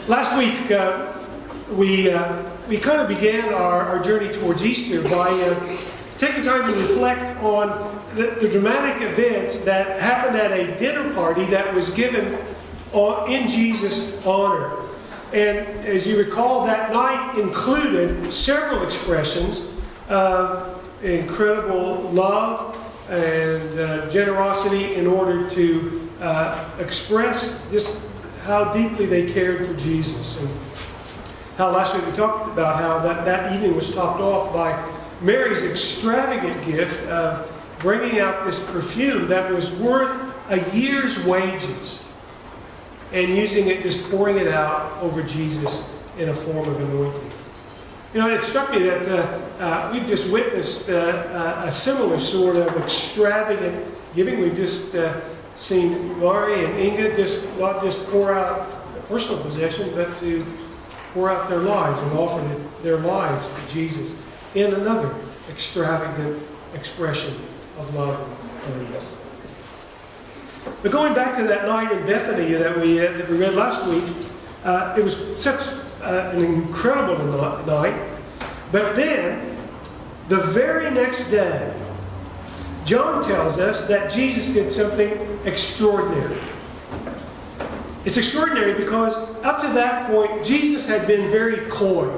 Last week, we kind of began our journey towards Easter by taking time to reflect on the dramatic events that happened at a dinner party that was given in Jesus' honor. And as you recall, that night included several expressions of incredible love and generosity in order to express just how deeply they cared for Jesus. And how last week we talked about how that evening was topped off by Mary's extravagant gift of bringing out this perfume that was worth a year's wages and using it, just pouring it out over Jesus in a form of anointing. You know, it struck me that we've just witnessed a similar sort of extravagant giving. We've just seen Laurie and Inga not just pour out personal possessions, but to pour out their lives and offer their lives to Jesus in another extravagant expression of love and kindness. But going back to that night in Bethany that we read last week, it was such an incredible night. But then, the very next day, John tells us that Jesus did something extraordinary. It's extraordinary because up to that point, Jesus had been very coy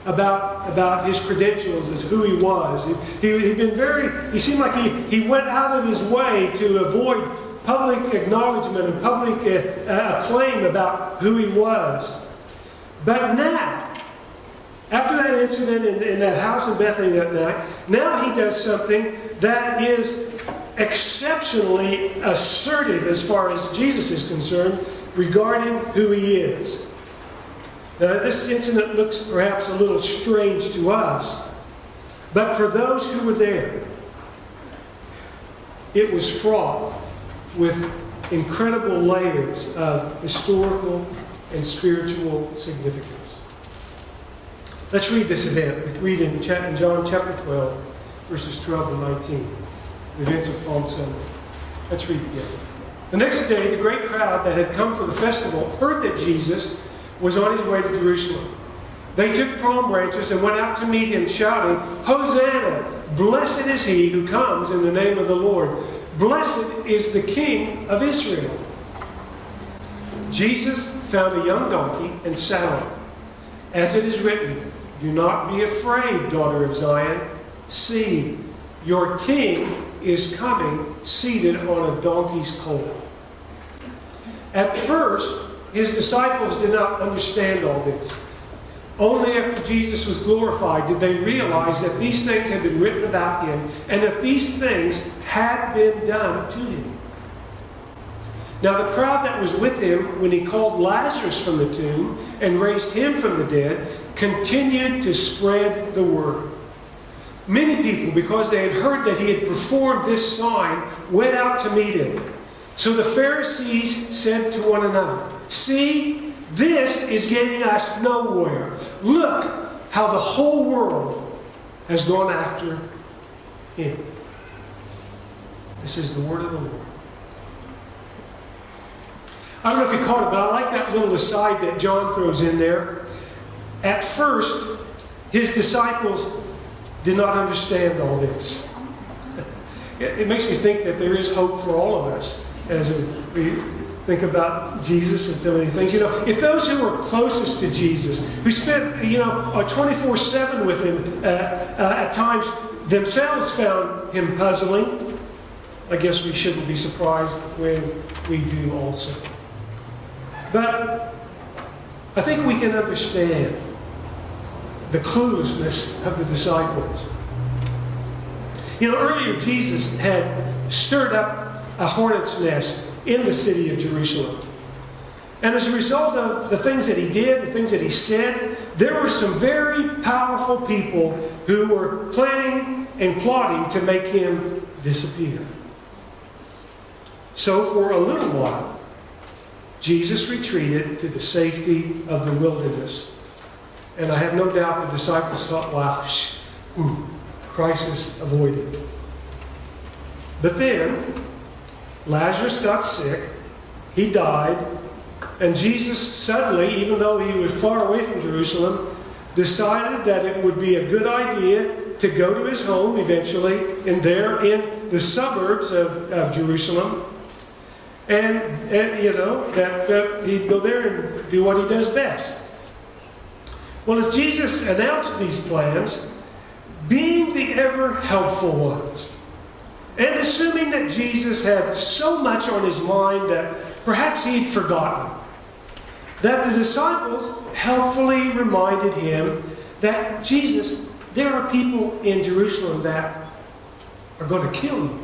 about his credentials as who he was. He seemed like he went out of his way to avoid public acknowledgement and public acclaim about who he was. But now, after that incident in that house in Bethany that night, now he does something that is exceptionally assertive as far as Jesus is concerned regarding who he is. Now, this incident looks perhaps a little strange to us, but for those who were there, it was fraught with incredible layers of historical and spiritual significance. Let's read this event. We read in John chapter 12, verses 12 and 19. The events of Palm Sunday. Let's read together. The next day, the great crowd that had come for the festival heard that Jesus was on his way to Jerusalem. They took palm branches and went out to meet him, shouting, "Hosanna! Blessed is he who comes in the name of the Lord. Blessed is the King of Israel." Jesus found a young donkey and sat on it. As it is written, "Do not be afraid, daughter of Zion. See, your king is coming, seated on a donkey's colt." At first, his disciples did not understand all this. Only after Jesus was glorified did they realize that these things had been written about him and that these things had been done to him. Now the crowd that was with him when he called Lazarus from the tomb and raised him from the dead continued to spread the word. Many people, because they had heard that he had performed this sign, went out to meet him. So the Pharisees said to one another, "See, this is getting us nowhere. Look how the whole world has gone after him." This is the word of the Lord. I don't know if you caught it, but I like that little aside that John throws in there. At first, his disciples did not understand all this. It makes me think that there is hope for all of us as we think about Jesus and so many things. You know, if those who were closest to Jesus, who spent 24/7 with him, at times themselves found him puzzling, I guess we shouldn't be surprised when we do also. But I think we can understand the cluelessness of the disciples. You know, earlier Jesus had stirred up a hornet's nest in the city of Jerusalem. And as a result of the things that he did, the things that he said, there were some very powerful people who were planning and plotting to make him disappear. So for a little while, Jesus retreated to the safety of the wilderness. And I have no doubt the disciples thought, wow, crisis avoided. But then, Lazarus got sick, he died, And Jesus suddenly, even though he was far away from Jerusalem, decided that it would be a good idea to go to his home eventually, in the suburbs of Jerusalem. And that he'd go there and do what he does best. Well, as Jesus announced these plans, being the ever helpful ones, and assuming that Jesus had so much on his mind that perhaps he'd forgotten, that the disciples helpfully reminded him that Jesus, there are people in Jerusalem that are going to kill you.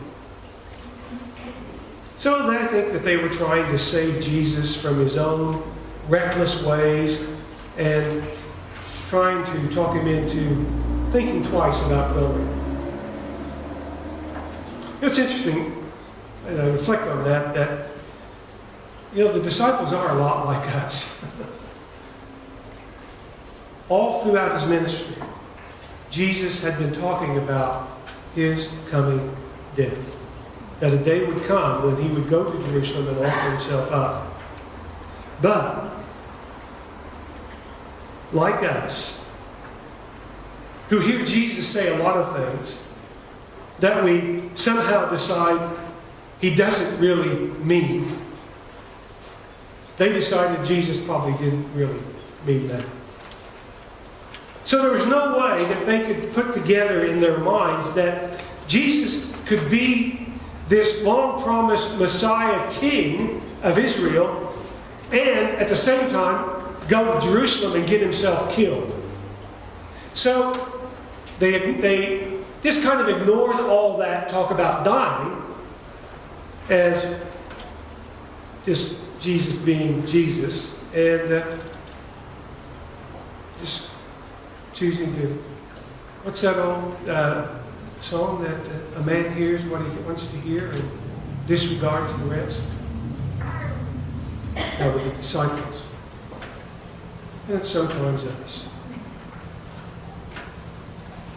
So I think that they were trying to save Jesus from his own reckless ways and trying to talk him into thinking twice about going. It's interesting, and I reflect on that the disciples are a lot like us. All throughout his ministry, Jesus had been talking about his coming death. That a day would come when he would go to Jerusalem and offer himself up. But, like us, who hear Jesus say a lot of things that we somehow decide he doesn't really mean, they decided Jesus probably didn't really mean that. So there was no way that they could put together in their minds that Jesus could be this long-promised Messiah King of Israel, and at the same time go to Jerusalem and get himself killed. So they just kind of ignored all that talk about dying as just Jesus being Jesus, and just choosing to, what's that old song that a man hears what he wants to hear and disregards the rest? That were the disciples. And it's sometimes us.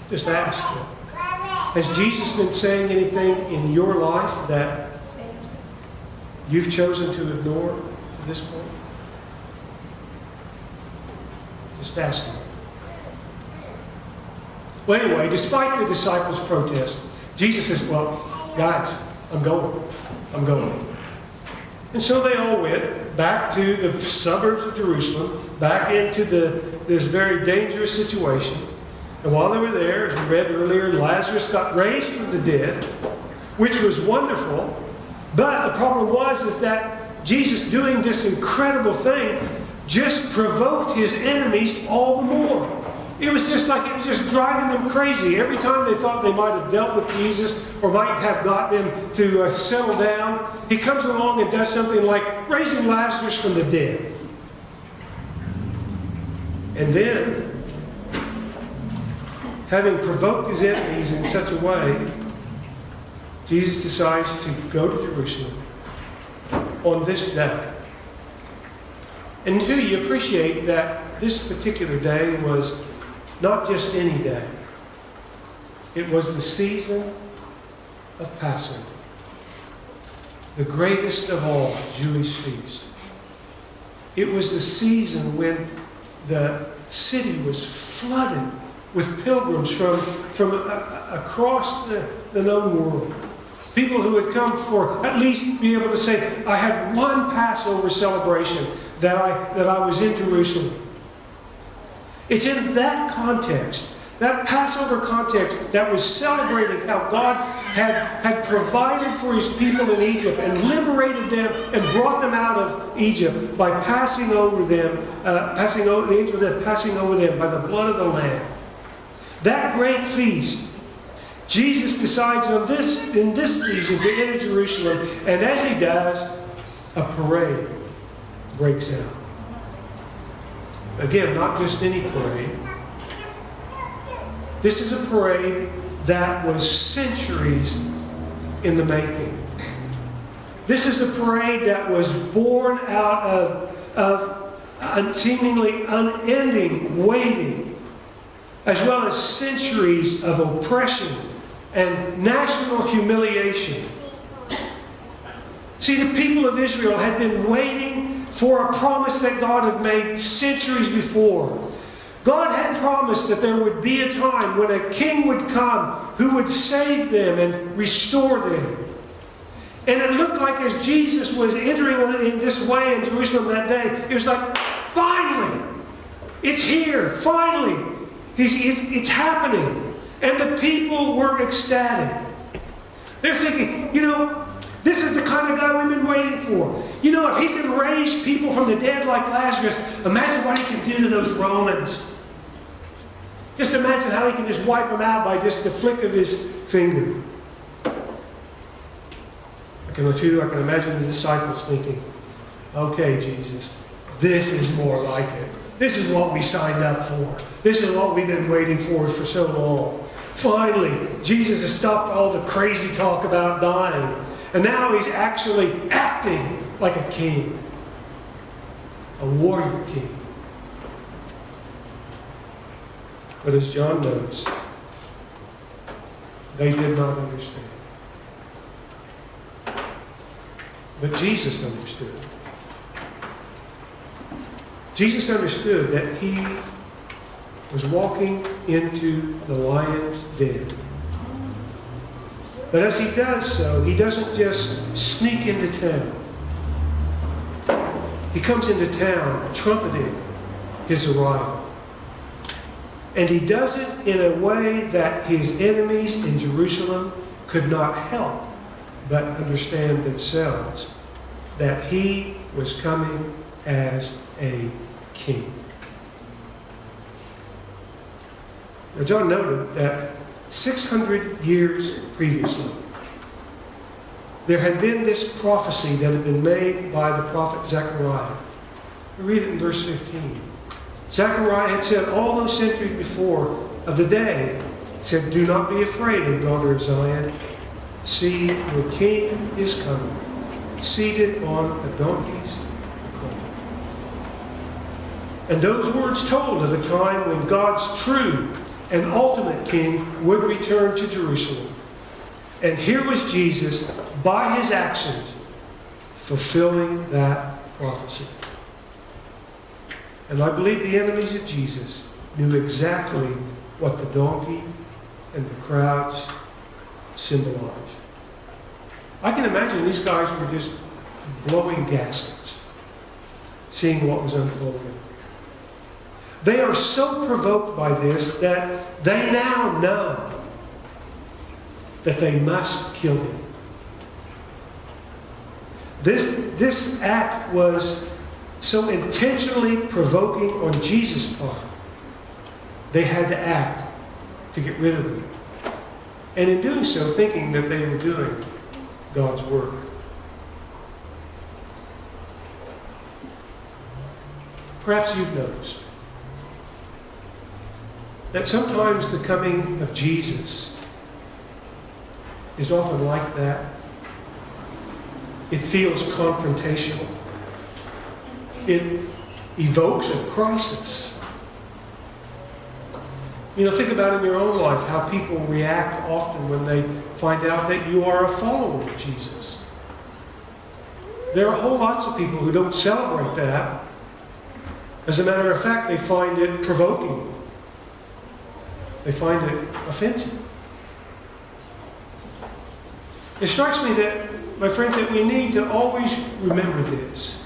Just ask them, has Jesus been saying anything in your life that you've chosen to ignore to this point? Just ask him. Well, anyway, despite the disciples' protest, Jesus says, well, guys, I'm going. And so they all went back to the suburbs of Jerusalem, back into this very dangerous situation. And while they were there, as we read earlier, Lazarus got raised from the dead, which was wonderful. But the problem was that Jesus doing this incredible thing just provoked his enemies all the more. It was just driving them crazy. Every time they thought they might have dealt with Jesus or might have got them to settle down, he comes along and does something like raising Lazarus from the dead. And then, having provoked his enemies in such a way, Jesus decides to go to Jerusalem on this day. And until you appreciate that this particular day was not just any day. It was the season of Passover, the greatest of all Jewish feasts. It was the season when the city was flooded with pilgrims from across the known world. People who had come for at least be able to say, I had one Passover celebration that I was in Jerusalem. It's in that context, that Passover context, that was celebrating how God had provided for his people in Egypt and liberated them and brought them out of Egypt by passing over them by the blood of the Lamb. That great feast, Jesus decides in this season to enter Jerusalem, and as he does, a parade breaks out. Again, not just any parade. This is a parade that was centuries in the making. This is a parade that was born out of a seemingly unending waiting, as well as centuries of oppression and national humiliation. See, the people of Israel had been waiting for a promise that God had made centuries before. God had promised that there would be a time when a king would come who would save them and restore them. And it looked like as Jesus was entering in this way in Jerusalem that day, it was like, finally! It's here! Finally! It's happening! And the people were ecstatic. They're thinking, this is the kind of guy we've been waiting for. If he can raise people from the dead like Lazarus, imagine what he can do to those Romans. Just imagine how he can just wipe them out by just the flick of his finger. I can imagine the disciples thinking, okay, Jesus, this is more like it. This is what we signed up for. This is what we've been waiting for so long. Finally, Jesus has stopped all the crazy talk about dying. And now he's actually acting like a king. A warrior king. But as John knows, they did not understand. But Jesus understood. Jesus understood that he was walking into the lion's den. But as he does so, he doesn't just sneak into town. He comes into town trumpeting his arrival. And he does it in a way that his enemies in Jerusalem could not help but understand themselves that he was coming as a king. Now, John noted that 600 years previously, there had been this prophecy that had been made by the prophet Zechariah. We read it in verse 15. Zechariah had said all those centuries before of the day, he said, "Do not be afraid, O daughter of Zion. See, your king is coming, seated on a donkey's colt." And those words told of the time when God's true and ultimate king would return to Jerusalem. And here was Jesus, by his actions, fulfilling that prophecy. And I believe the enemies of Jesus knew exactly what the donkey and the crowds symbolized. I can imagine these guys were just blowing gaskets, seeing what was unfolding. They are so provoked by this that they now know that they must kill him. This act was so intentionally provoking on Jesus' part, they had to act to get rid of him. And in doing so, thinking that they were doing God's work. Perhaps you've noticed that sometimes the coming of Jesus is often like that. It feels confrontational. It evokes a crisis. Think about in your own life how people react often when they find out that you are a follower of Jesus. There are whole lots of people who don't celebrate that. As a matter of fact, they find it provoking. They find it offensive. It strikes me that, my friends, that we need to always remember this.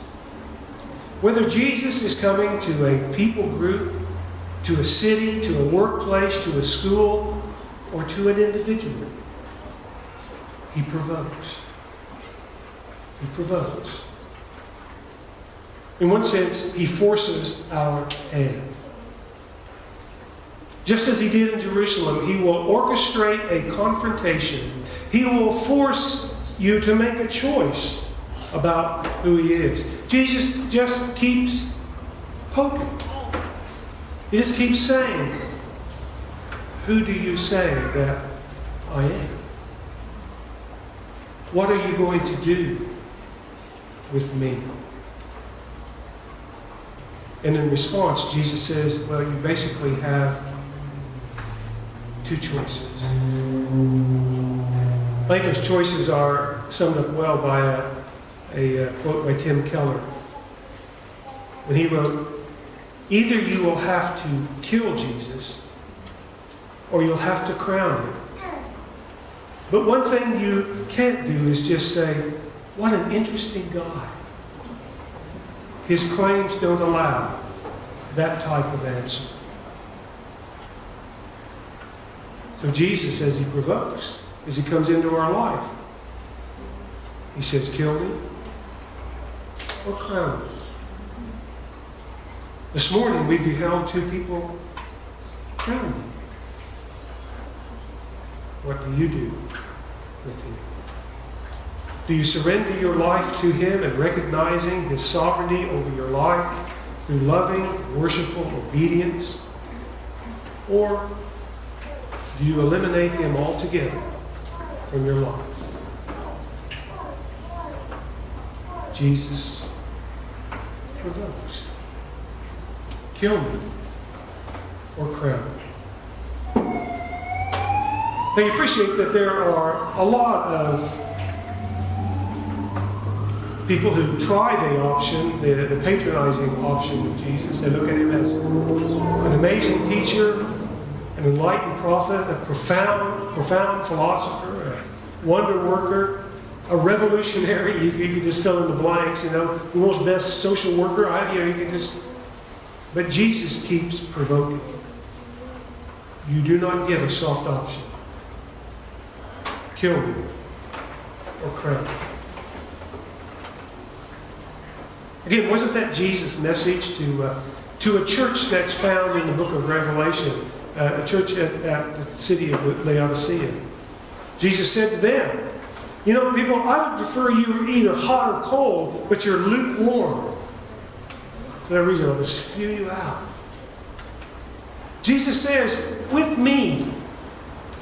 Whether Jesus is coming to a people group, to a city, to a workplace, to a school, or to an individual, he provokes. He provokes. In one sense, he forces our hand. Just as he did in Jerusalem, he will orchestrate a confrontation. He will force you to make a choice about who he is. Jesus just keeps poking. He just keeps saying, "Who do you say that I am? What are you going to do with me?" And in response, Jesus says, well, you basically have two choices. I think those choices are summed up well by a quote by Tim Keller. when he wrote, either you will have to kill Jesus or you'll have to crown him. But one thing you can't do is just say, what an interesting guy. His claims don't allow that type of answer. So Jesus, as he provokes, as he comes into our life, he says, kill me or crown me. This morning we beheld two people crown me. What do you do with him? Do you surrender your life to him and recognizing his sovereignty over your life through loving, worshipful obedience? Or do you eliminate him altogether from your life? Jesus provokes. Kill me or crown me. Now you appreciate that there are a lot of people who try the option, the patronizing option of Jesus. They look at him as an amazing teacher, an enlightened prophet, a profound philosopher, a wonder worker, a revolutionary. You could just fill in the blanks, the world's best social worker. You can just. But Jesus keeps provoking. You do not give a soft option. Kill me or crown me. Again, wasn't that Jesus' message to a church that's found in the book of Revelation, a church at the city of Laodicea? Jesus said to them, people, I would prefer you were either hot or cold, but you're lukewarm. For that reason, I'll just spew you out. Jesus says, with me,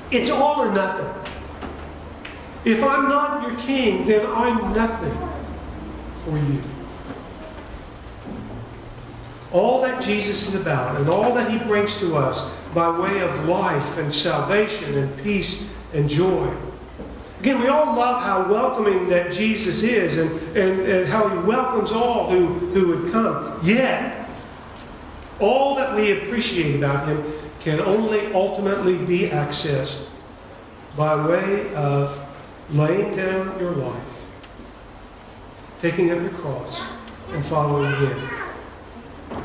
it's all or nothing. If I'm not your king, then I'm nothing for you. All that Jesus is about and all that he brings to us by way of life and salvation and peace and joy. Again, we all love how welcoming that Jesus is and how he welcomes all who would come. Yet, all that we appreciate about him can only ultimately be accessed by way of laying down your life, taking up your cross, and following him.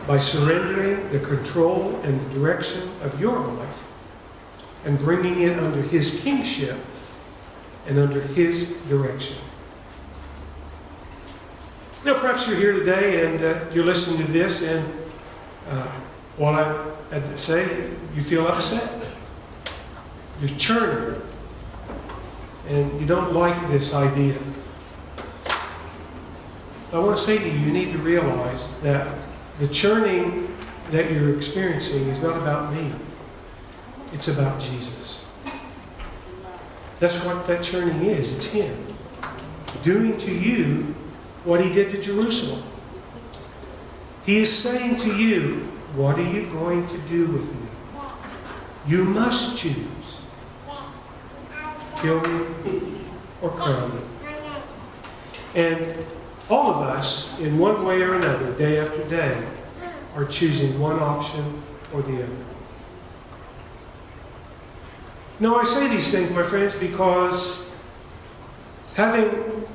By surrendering the control and the direction of your life and bringing it under his kingship and under his direction. Now, perhaps you're here today and you're listening to this, and what I had to say, you feel upset. You're churning. And you don't like this idea. I want to say to you, you need to realize that the churning that you're experiencing is not about me. It's about Jesus. That's what that churning is. It's him doing to you what he did to Jerusalem. He is saying to you, what are you going to do with me? You must choose. Kill me or crown me. And all of us, in one way or another, day after day, are choosing one option or the other. Now, I say these things, my friends, because having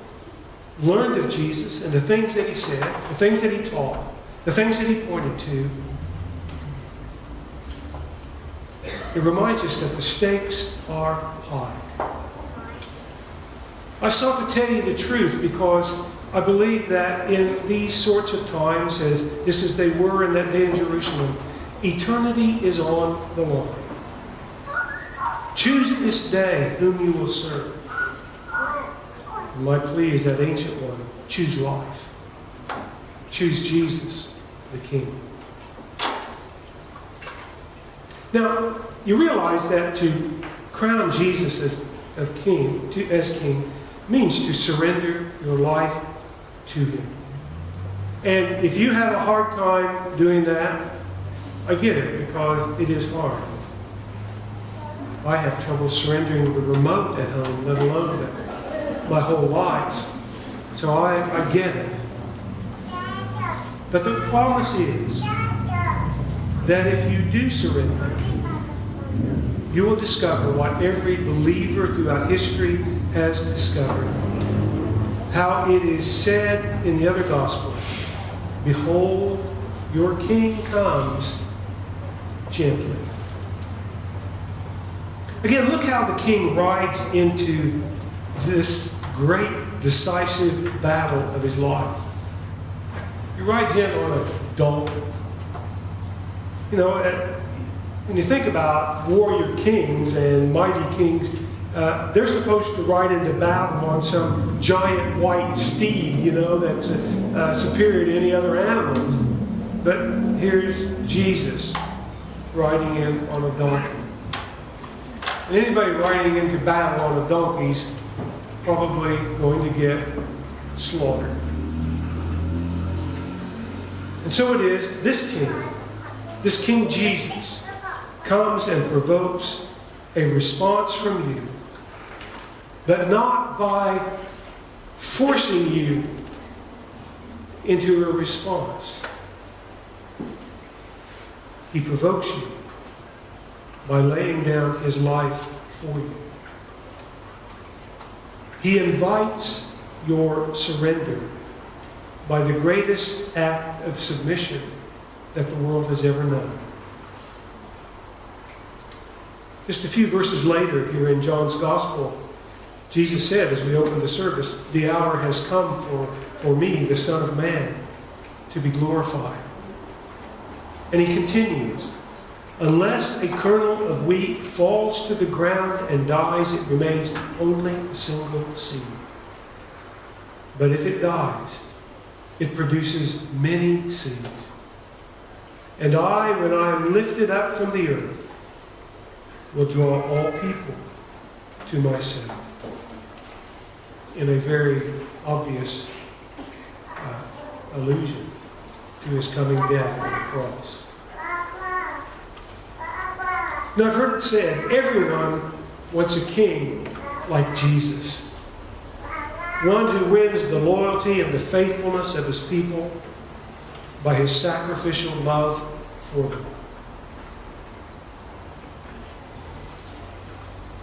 learned of Jesus and the things that he said, the things that he taught, the things that he pointed to, it reminds us that the stakes are high. I sought to tell you the truth because I believe that in these sorts of times, just as they were in that day in Jerusalem, eternity is on the line. Choose this day whom you will serve. And my plea is that ancient one, choose life. Choose Jesus, the King. Now, you realize that to crown Jesus as king means to surrender your life to him. And if you have a hard time doing that, I get it, because it is hard. I have trouble surrendering the remote at home, let alone my whole life. So I get it. But the promise is that if you do surrender, you will discover what every believer throughout history has discovered. How it is said in the other Gospels, behold, your King comes gently. Again, look how the King rides into this great decisive battle of his life. He rides in on a donkey. You know, when you think about warrior kings and mighty kings, they're supposed to ride into battle on some giant white steed, you know, that's superior to any other animals. But here's Jesus riding in on a donkey. And anybody riding into battle on a donkey is probably going to get slaughtered. And so it is, this King Jesus, comes and provokes a response from you, but not by forcing you into a response. He provokes you by laying down his life for you. He invites your surrender by the greatest act of submission that the world has ever known. Just a few verses later here in John's Gospel, Jesus said as we open the service, the hour has come for me, the Son of Man, to be glorified. And he continues, unless a kernel of wheat falls to the ground and dies, it remains only a single seed. But if it dies, it produces many seeds. And I, when I am lifted up from the earth, will draw all people to myself. In a very obvious allusion to his coming death on the cross. Now, I've heard it said, everyone wants a king like Jesus. One who wins the loyalty and the faithfulness of his people by his sacrificial love for them.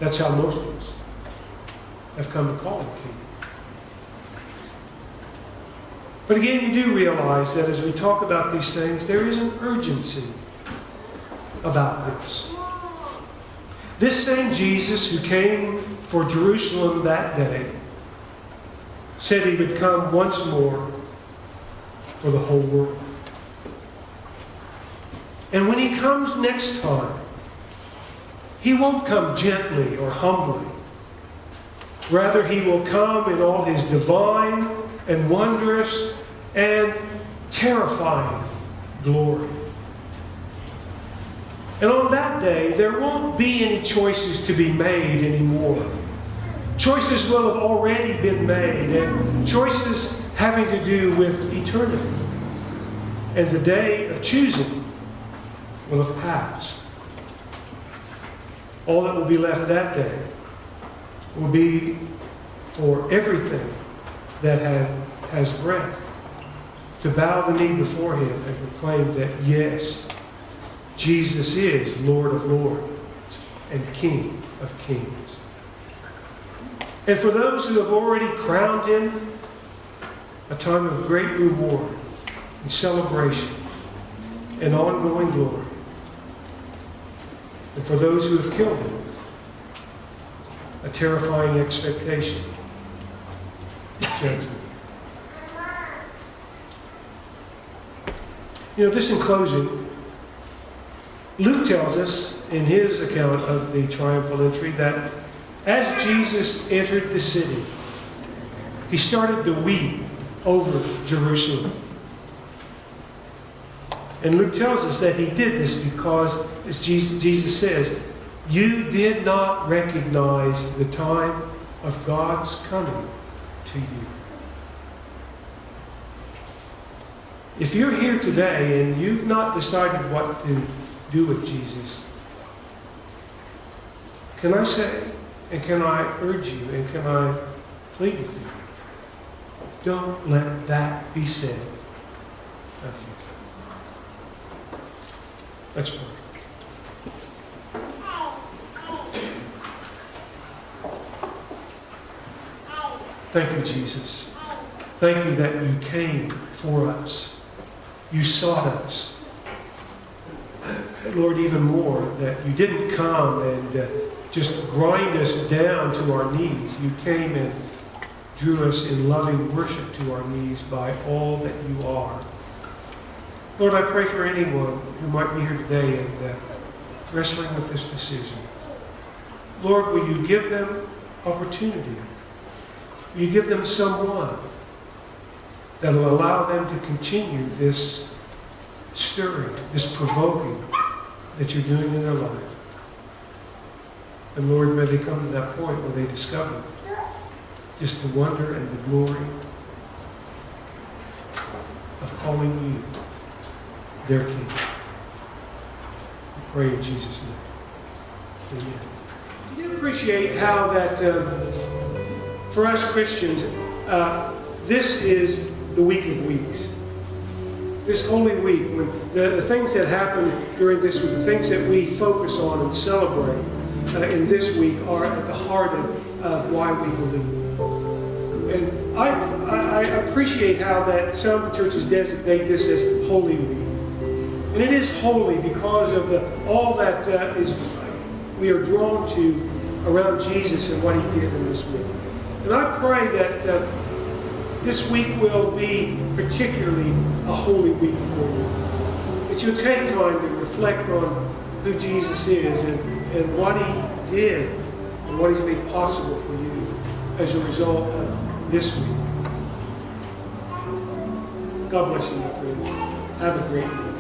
That's how most of us have come to call him king. But again, you do realize that as we talk about these things, there is an urgency about this. This same Jesus who came for Jerusalem that day said he would come once more for the whole world. And when he comes next time, he won't come gently or humbly. Rather, he will come in all his divine and wondrous and terrifying glory. And on that day, there won't be any choices to be made anymore. Choices will have already been made, and choices having to do with eternity. And the day of choosing will have passed. All that will be left that day will be for everything that has breath to bow the knee before him and proclaim that, yes, Jesus is Lord of Lords and King of Kings. And for those who have already crowned him, a time of great reward and celebration and ongoing glory. And for those who have killed him, a terrifying expectation of judgment. You know, just in closing, Luke tells us in his account of the triumphal entry that as Jesus entered the city, he started to weep over Jerusalem. And Luke tells us that he did this because, as Jesus says, you did not recognize the time of God's coming to you. If you're here today and you've not decided what to do with Jesus, can I say, and can I urge you, and can I plead with you, don't let that be said Thank you. Let's pray. Thank you, Jesus. Thank you that you came for us. You sought us. Lord, even more, that you didn't come and just grind us down to our knees. You came and drew us in loving worship to our knees by all that you are. Lord, I pray for anyone who might be here today and wrestling with this decision. Lord, will you give them opportunity? Will you give them someone that will allow them to continue this stirring, this provoking that you're doing in their life? And Lord, may they come to that point where they discover just the wonder and the glory of calling you their King. We pray in Jesus' name. Amen. You appreciate how that for us Christians, this is the week of weeks. This Holy Week, when the things that happen during this week, the things that we focus on and celebrate in this week are at the heart of why we believe. And I appreciate how that some churches designate this as Holy Week. And it is holy because of all that we are drawn to around Jesus and what he did in this week. And I pray that this week will be particularly a holy week for you. That you'll take time to reflect on who Jesus is and what he did and what he's made possible for you as a result of this week. God bless you, my friends. Have a great week.